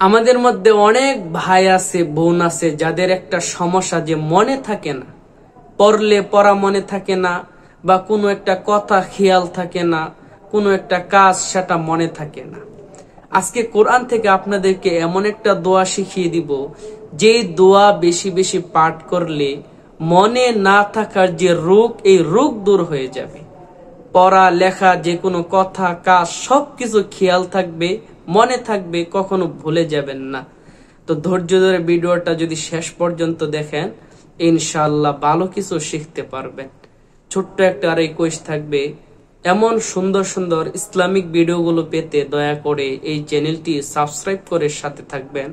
আমাদের মধ্যে অনেক ভাই আছে, বোন আছে যাদের একটা সমস্যা যে মনে থাকে না, পড়লে পড়া মনে থাকে না, বা কোনো একটা কথা খেয়াল থাকে না, কোনো একটা কাজ সেটা মনে থাকে না। আজকে কোরআন থেকে আপনাদেরকে এমন একটা দোয়া শিখিয়ে দিব, যে দোয়া বেশি বেশি পাঠ করলে মনে না থাকার যে রোগ, এই রোগ দূর হয়ে যাবে। পড়া লেখা যে কোনো কথা কাজ সবকিছু খেয়াল থাকবে, মনে থাকবে, কখনো ভুলে যাবেন না। তো ধৈর্য ধরে ভিডিওটা যদি শেষ পর্যন্ত দেখেন, ইনশাআল্লাহ ভালো কিছু শিখতে পারবেন। ছোট্ট একটা রিকোয়েস্ট থাকবে, এমন সুন্দর সুন্দর ইসলামিক ভিডিওগুলো পেতে দয়া করে এই চ্যানেলটি সাবস্ক্রাইব করে সাথে থাকবেন,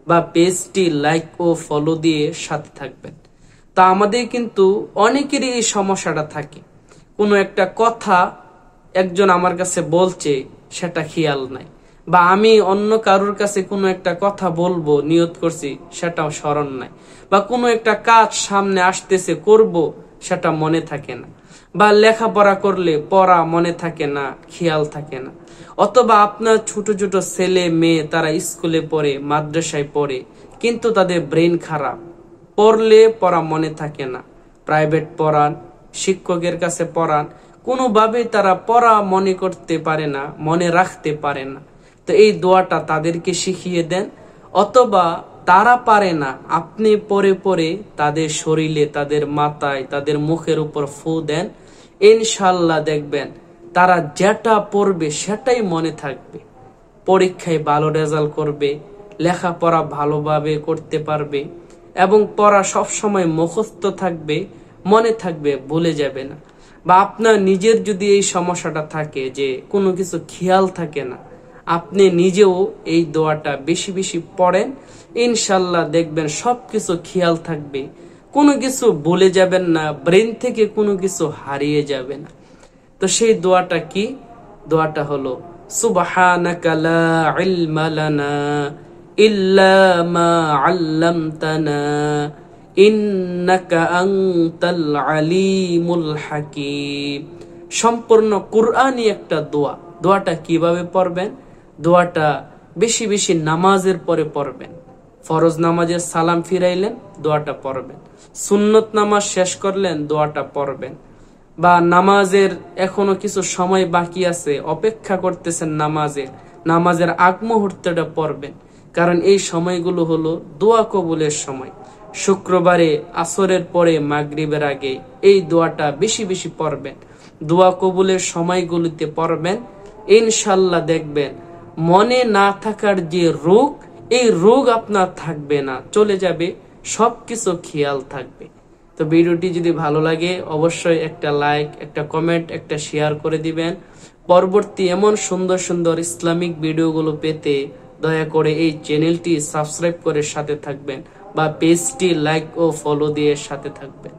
বা পেজটি লাইক ও ফলো দিয়ে সাথে থাকবেন। তা আমাদের কিন্তু অনেকেরই এই সমস্যাটা থাকে, কোনো একটা কথা একজন আমার কাছে বলছে সেটা খেয়াল নাই, বা আমি অন্য কারোর কাছে কোনো একটা কথা বলবো নিয়ত করছি সেটাও স্মরণ নাই, বা কোনো একটা কাজ সামনে আসতেছে করব সেটা মনে থাকে না, বা লেখাপড়া করলে পড়া মনে থাকে না, খেয়াল থাকে না। অথবা আপনার ছোট ছোট ছেলে মেয়ে তারা স্কুলে পড়ে, মাদ্রাসায় পড়ে, কিন্তু তাদের ব্রেন খারাপ, পড়লে পড়া মনে থাকে না। প্রাইভেট পড়ান, শিক্ষকের কাছে পড়ান, কোনোভাবেই তারা পড়া মনে করতে পারে না, মনে রাখতে পারে না। তো এই দোয়াটা তাদেরকে শিখিয়ে দেন, অথবা তারা পারে না, আপনি পরে পরে তাদের শরীরে, তাদের মাথায়, তাদের মুখের উপর ফু দেন। ইনশাল্লাহ দেখবেন তারা যেটা পড়বে সেটাই মনে থাকবে, পরীক্ষায় ভালো রেজাল্ট করবে, লেখাপড়া ভালোভাবে করতে পারবে, এবং পড়া সবসময় মুখস্থ থাকবে, মনে থাকবে, ভুলে যাবে না। বা আপনার নিজের যদি এই সমস্যাটা থাকে যে কোনো কিছু খেয়াল থাকে না, আপনি নিজেও এই দোয়াটা বেশি বেশি পড়েন, ইনশাল্লাহ দেখবেন সবকিছু খেয়াল থাকবে, কোনো কিছু ভুলে যাবেন না, ব্রেন থেকে কোনো কিছু হারিয়ে যাবে না। তো সেই দোয়াটা কি? দোয়াটা হলো সুবহানাকা লা ইলমা লানা ইল্লা মা আল্লামতানা ইন্নাকা আনতাল আলিমুল হাকিম। সম্পূর্ণ কুরআনি একটা দোয়া। দোয়াটা কিভাবে পড়বেন? দোয়াটা বেশি বেশি নামাজের পরে পড়বেন। ফরজ নামাজের সালাম ফিরাইলেন, দোয়াটা পড়বেন। সুন্নত নামাজ শেষ করলেন, দোয়াটা পড়বেন। বা নামাজের এখনো কিছু সময় বাকি আছে, অপেক্ষা করতেছেন নামাজের আগ মুহূর্তটা পড়বেন। কারণ এই সময়গুলো হলো দোয়া কবুলের সময়। শুক্রবারে আসরের পরে মাগরিবের আগে এই দোয়াটা বেশি বেশি পড়বেন। দোয়া কবুলের সময়গুলিতে পড়বেন, ইনশাল্লাহ দেখবেন মনে না থাকার যে রোগ, এই রোগ আপনার থাকবে না, চলে যাবে, সবকিছু খেয়াল থাকবে। তো ভিডিওটি যদি ভালো লাগে অবশ্যই একটা লাইক, একটা কমেন্ট, একটা শেয়ার করে দিবেন। পরবর্তী এমন সুন্দর সুন্দর ইসলামিক ভিডিওগুলো পেতে দয়া করে এই চ্যানেলটি সাবস্ক্রাইব করে সাথে থাকবেন, বা পেজটি লাইক ও ফলো দিয়ে সাথে থাকবেন।